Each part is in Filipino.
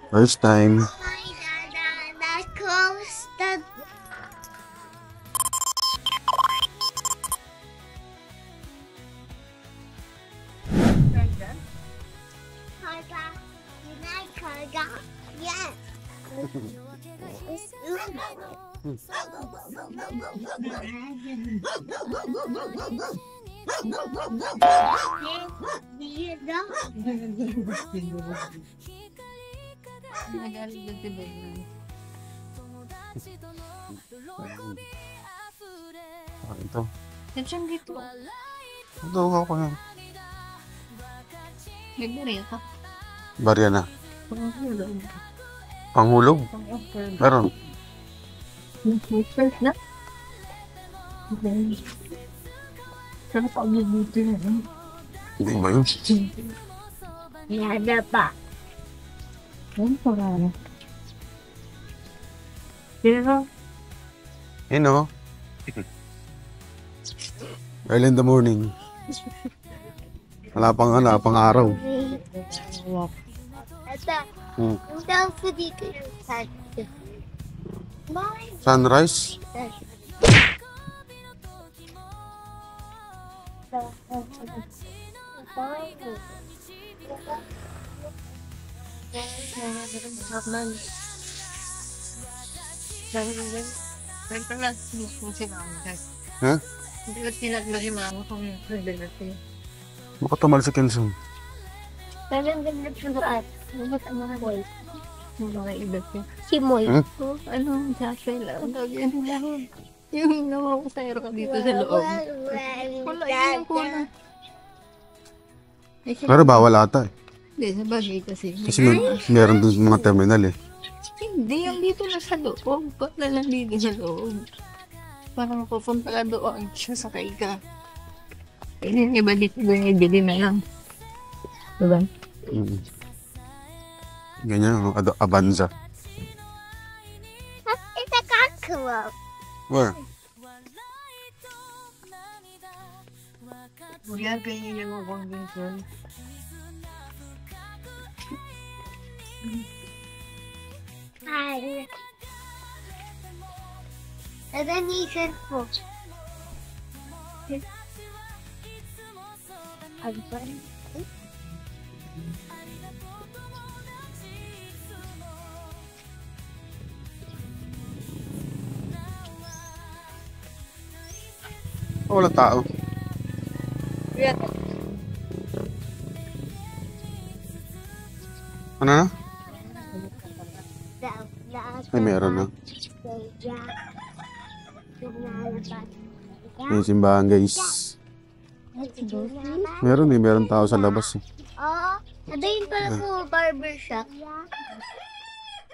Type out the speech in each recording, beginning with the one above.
First time. Yes. Ito. Nandiyan dito. Ito ako yan. May barya ka. Barya na. Panghulog. Meron. First na. Sarap ang dito na. Hindi ba yun? Yada pa. Ano pa na? Pero, You know. Early in the morning. Wala pang araw. Ito. Ito po dito yung sunset. Sunrise. Ha? Hindi ko tinagla si mama kung nagdagat Baka tumal sa Quezon. Parang ganda siya sa at. Bakit ang mga boy? yung mga iba ko. Si Moy. Ano, Joshua lang. Yan lang. Yung naman ko sa ka dito sa loob. Wala yun po na. Pero bawal ata eh. Hindi, sa bagay kasi. Kasi meron dun sa mga terminal eh. Hindi, yung dito na sa loob. Ba't na lang dito sa loob? Parang pupunta ka doon, sasakay ka. Yung iba dito bili na lang. Diba? Ganyan, Avanza. It's a cockroach. Where? Yan, ganyan yung mga convention. Hi. And then he said, "Oh, I'm sorry." Oh, walang tao. Yan. Ano na? Ay, meron na. May simbahan guys. Meron tao sa labas eh. Oo. Ano yun pala po, barbershop?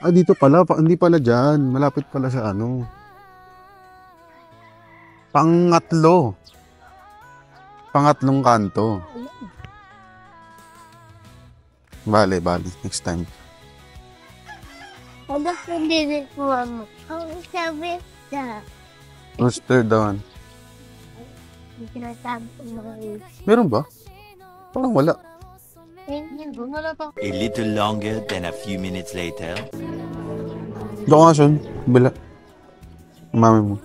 Ah, dito pala. Hindi pala dyan. Malapit pala sa ano. Pangatlong kanto. Bale. Next time. Ano po din po mo? Ang sabi sa... What's third down? Hindi sinasabi ko mga Meron ba? Parang wala. Wala pa. A little longer than a few minutes later. Diyan nga son. Bila. Mami mo.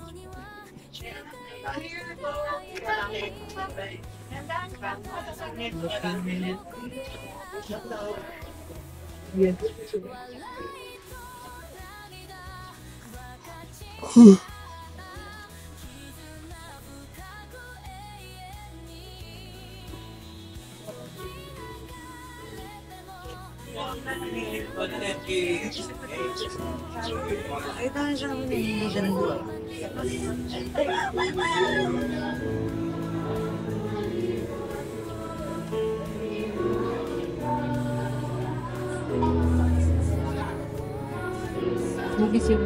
Hindi siya.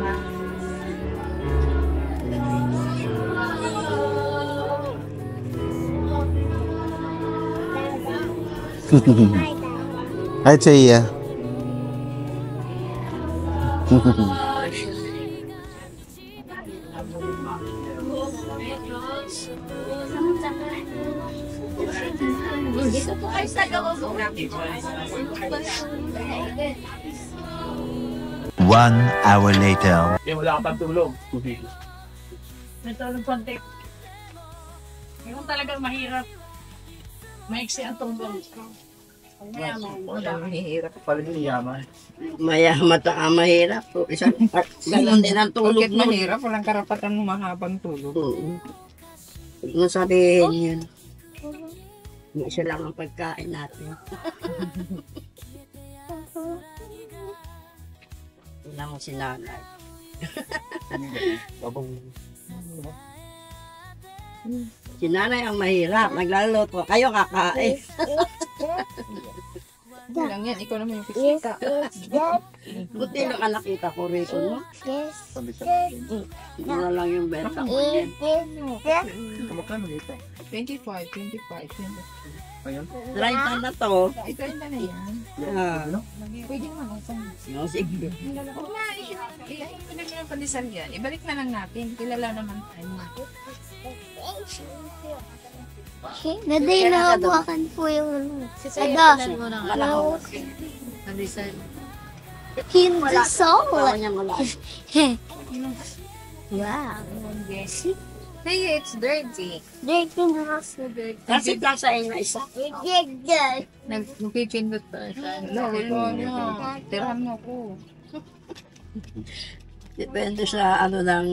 Hi, Chaya. Dito po kayo sa loob. 1 hour later. Wala ka pang tulog. Natulog konti. Yung talagang mahirap. Maiksi ang tulog. Mahirap pala yung yaman. Mayaman at mahirap. So, ganon din ang tulog Bakit nun. mahirap? Walang karapatan ng mahabang tulog. Oo. Huwag mo sabihin yun. Isa lang ang pagkain natin. Wala mo si nanay. Si nanay ang mahirap. Nagluluto. Kayo kakain. Hindi lang yan. Ikaw naman yung pisita. Buti na ka nakita ko rito, no? Yes. Mura lang yung benta ko yan. Kamakano dito? 25, 25. 30 na to. Ito yun na yan. Ah, Pwede naman. no, sige. Huwag na, pinag ng pandesal yan. Ibalik na lang natin. Kilala naman tayo. Naday na hawakan po yung ada. Pandesal. Hindi soul. Wala niyang wala. Wow. Hey, it's dirty. Dirty na ako. Kasi lang sa inyo isa. Dirty. Nagpipindot pa siya. No, tirahan mo ko. Depende sa ano ng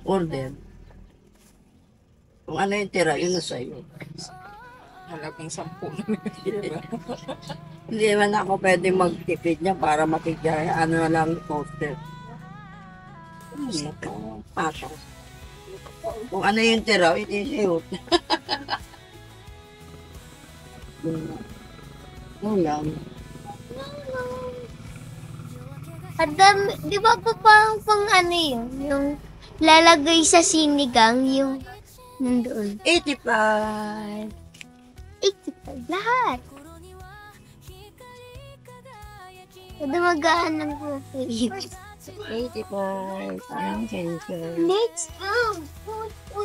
order. Kung ano yung tira, yun na sa'yo. Halagang 10 Hindi naman ako pwede magtipid niya para makikaya ano na lang poster. Pasok. Kung ano yung tira, itisiyot. Ulam. Adam, di ba pa pang ano yun? Yung lalagay sa sinigang, yung nandoon. 85. 85 lahat. Kada magaan ng buhay. 85. Ang cancer. Let's go.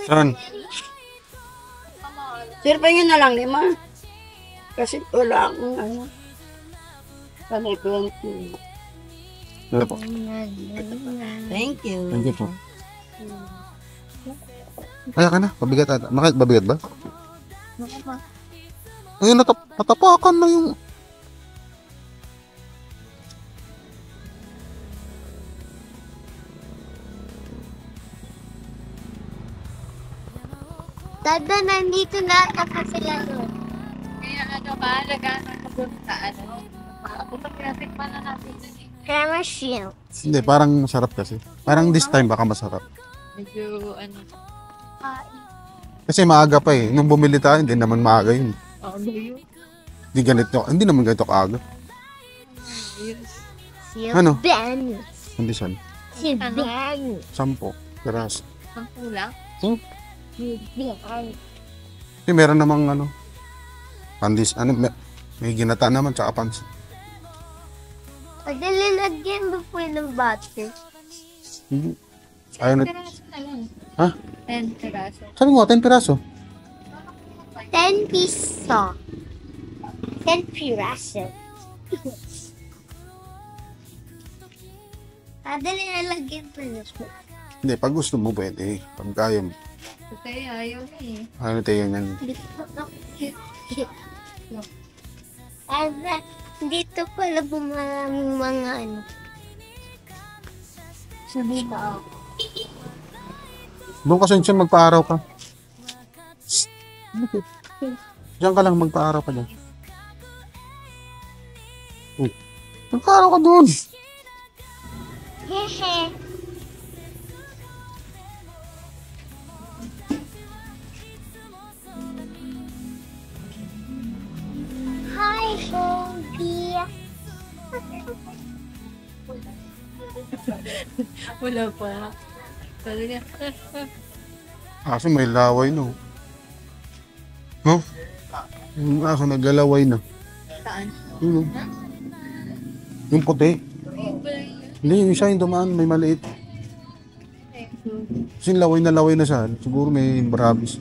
Saan? Sir, pahingin na lang 5. Kasi wala akong ano. Sanay 20. Ano po? Thank you. Thank you po. Kaya ka na. Mabigat ata. Mabigat ba? Ayun, natapakan na yung... Dada, nandito na ako sila doon. Kaya ano, mahalagaan ang papunta, ano. Punta traffic pa na natin. Grammar Shield. Hindi, parang masarap kasi. Parang this time baka masarap. Medyo, ano. Kasi maaga pa eh. Nung bumili tayo, hindi naman maaga yun. Ano yun? Hindi naman ganito kaaga. Yes. Shield Ano? Ben. Hindi saan. Shield Ben. 10. Peras. Ang kulang? Shield Ben. Kasi meron namang ano. Pandis. May ginata naman tsaka pansit. Pagdali lagyan ba po yun ng butter? Hindi. Ayaw na. Piraso na lang. Ha? 10 piraso. Sabi mo, 10 piraso. 10 piso. 10 piraso. Pagdali na lagyan po yun. Hindi, pag gusto mo pwede. Pag kaya mo. Kasi ayaw na eh. Ano tayo yan? Dito pala bumaraming mga ano. Sabi ba? Doon kasi siya magpa-araw ka. Diyan ka lang, magpa-araw ka dyan. Magpa-araw ka doon. Hehe. Hi, Goldie. Wala pa. Sabi niya, Aso may laway no. No? Yung aso naglalaway na. saan? Yun, no? Yung puti. Hindi, yung isa yung dumaan, may maliit. Kasi laway na siya. Siguro may rabies.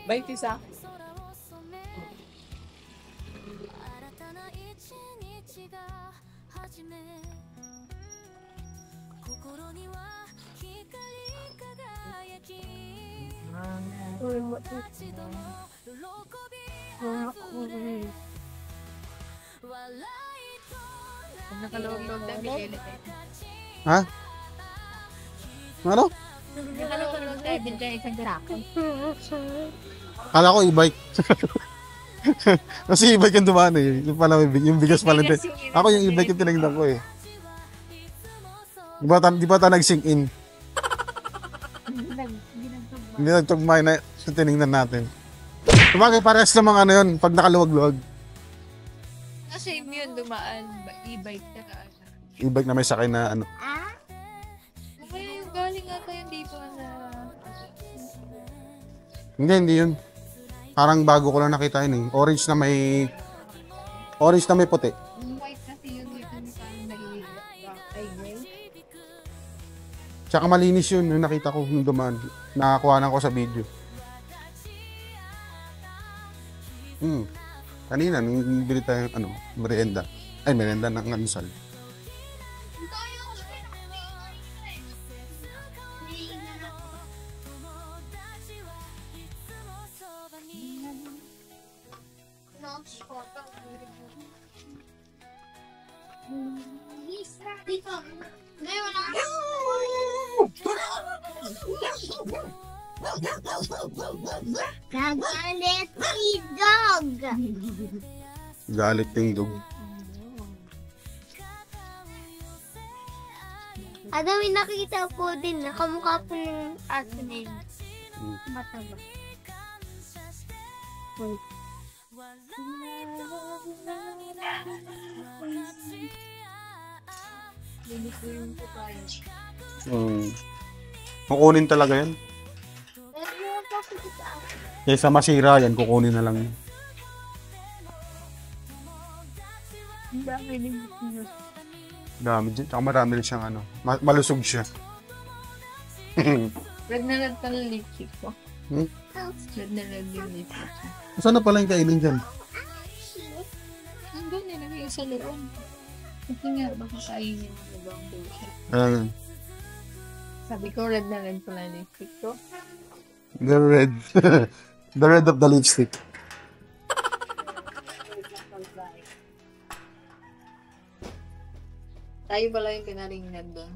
Bait isa. Kung nakalawag-lawag na bigay Ha? Ano? nakalawag-lawag na bigay isang drako. Kala ko e-bike. Kasi e-bike yung dumaan eh. Yung pala, yung bigas pala. Ako yung e-bike yung tinignan ko eh. Di ba ta nag-sink in? Hindi nagtugmay na tinignan natin. Kumagay parehas namang ano yun, pag nakaluwag-luwag. Kasi yun dumaan, e-bike na ka. E-bike na may sakay na ano. Kaya yung galing ata yung dito na... Hindi yun. Parang bago ko lang nakita yun eh. Orange na may puti. Yung white kasi yun dito ni parang nag-iiba. Ay, gray. Tsaka malinis yun, yung nakita ko yung dumaan. Nakakuha ko sa video. Kanina, nung bili tayo ano, merienda. Ay, merienda ng almusal. Dito. Ngayon wala Gagalit si dog. Galit yung dog. Adam, may nakita po din na kamukha po ng aso na yun. Mataba. Linis ko yung papaya. Kukunin talaga yan. Kaysa masira yan, kukunin na lang. Ang dami din. Dami dyan. Tsaka marami rin siyang ano. Malusog siya. Red na red pala lipstick ko. Hmm? Red na red yung lipstick ko. Saan na pala yung kainin dyan? Ang doon nilagay sa loob. Kasi nga, baka kainin ng ibang bullshit. Sabi ko, red na red pala lipstick ko. The red. The red of the lipstick. Tayo pala yung pinaringnan doon.